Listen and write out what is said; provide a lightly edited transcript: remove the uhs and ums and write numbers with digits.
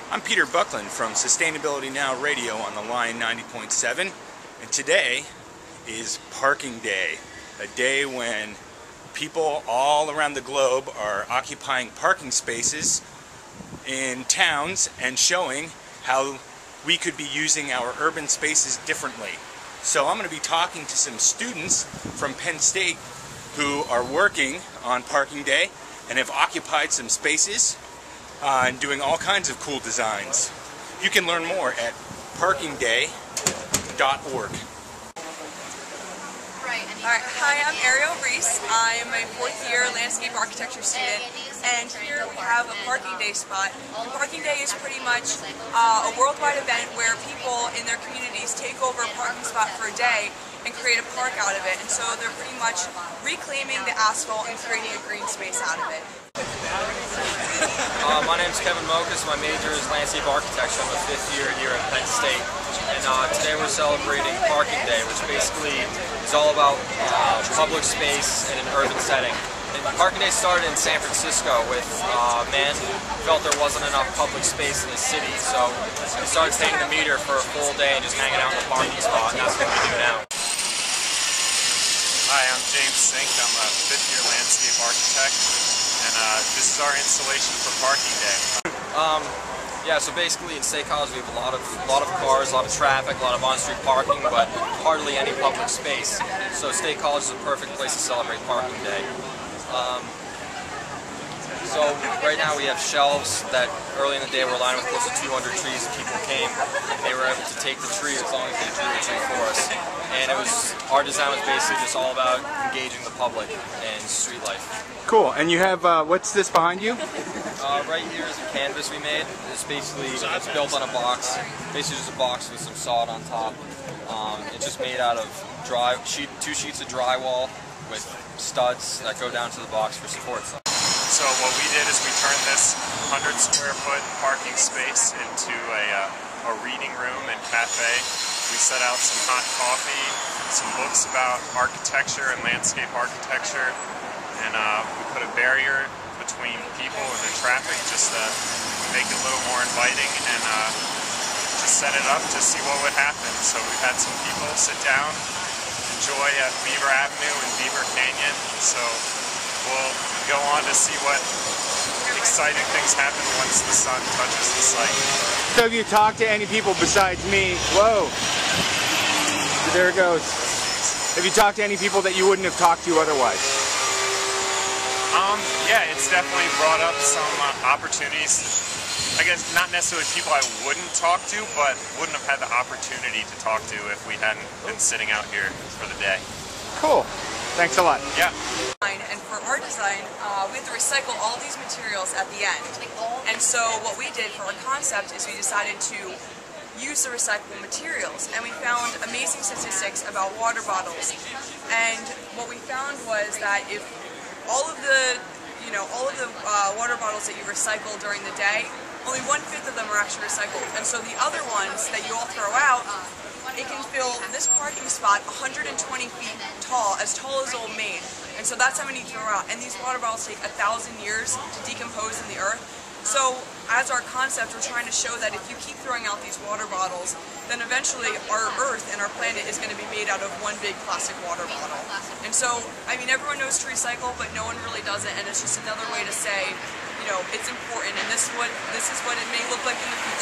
I'm Peter Buckland from Sustainability Now Radio on the line 90.7, and today is Parking Day, a day when people all around the globe are occupying parking spaces in towns and showing how we could be using our urban spaces differently. So I'm going to be talking to some students from Penn State who are working on Parking Day and have occupied some spaces and doing all kinds of cool designs. You can learn more at parkingday.org. Hi, I'm Ariel Reese. I'm a fourth-year landscape architecture student, and here we have a Parking Day spot. And Parking Day is pretty much a worldwide event where people in their communities take over a parking spot for a day and create a park out of it. And so they're pretty much reclaiming the asphalt and creating a green space out of it. My name's Kevin Mokas. My major is landscape architecture. I'm a fifth year here at Penn State. And today we're celebrating Parking Day, which basically is all about public space in an urban setting. And Parking Day started in San Francisco with a man who felt there wasn't enough public space in the city. So he started taking the meter for a full day and just hanging out in the parking spot, and that's what we do now. Hi, I'm James Sink. I'm a fifth-year landscape architect, and this is our installation for Parking Day. Yeah, so basically in State College we have a lot of cars, a lot of traffic, a lot of on-street parking, but hardly any public space. So State College is a perfect place to celebrate Parking Day. So right now we have shelves that early in the day were lined with close to 200 trees, and people came and they were able to take the tree as long as they drew the tree for us. And our design was basically just all about engaging the public and street life. Cool. And you have, what's this behind you? Right here is a canvas we made. It's built on a box, basically just a box with some sod on top. It's just made out of two sheets of drywall with studs that go down to the box for support. So what we did is we turned this 100-square-foot parking space into a reading room and cafe. We set out some hot coffee, some books about architecture and landscape architecture, and we put a barrier between people and the traffic just to make it a little more inviting, and just set it up to see what would happen. So we've had some people sit down, enjoy at Beaver Avenue and Beaver Canyon. So we'll go on to see what exciting things happen once the sun touches the site. So have you talked to any people besides me? Whoa! There it goes. Have you talked to any people that you wouldn't have talked to otherwise? Yeah, it's definitely brought up some opportunities. I guess not necessarily people I wouldn't talk to, but wouldn't have had the opportunity to talk to if we hadn't been sitting out here for the day. Cool. Thanks a lot. Yeah. And for our design, we have to recycle all these materials at the end. And so what we did for our concept is we decided to use the recyclable materials, and we found amazing statistics about water bottles. And what we found was that if all of the water bottles that you recycle during the day, only 1/5 of them are actually recycled. And so the other ones that you all throw out, it can fill this parking spot 120 feet tall as Old Main. And so that's how many you throw out. And these water bottles take 1,000 years to decompose in the earth. So as our concept, we're trying to show that if you keep throwing out these water bottles, then eventually our Earth and our planet is going to be made out of one big plastic water bottle. And so, I mean, everyone knows to recycle, but no one really does it, and it's just another way to say, you know, it's important, and this is what it may look like in the future.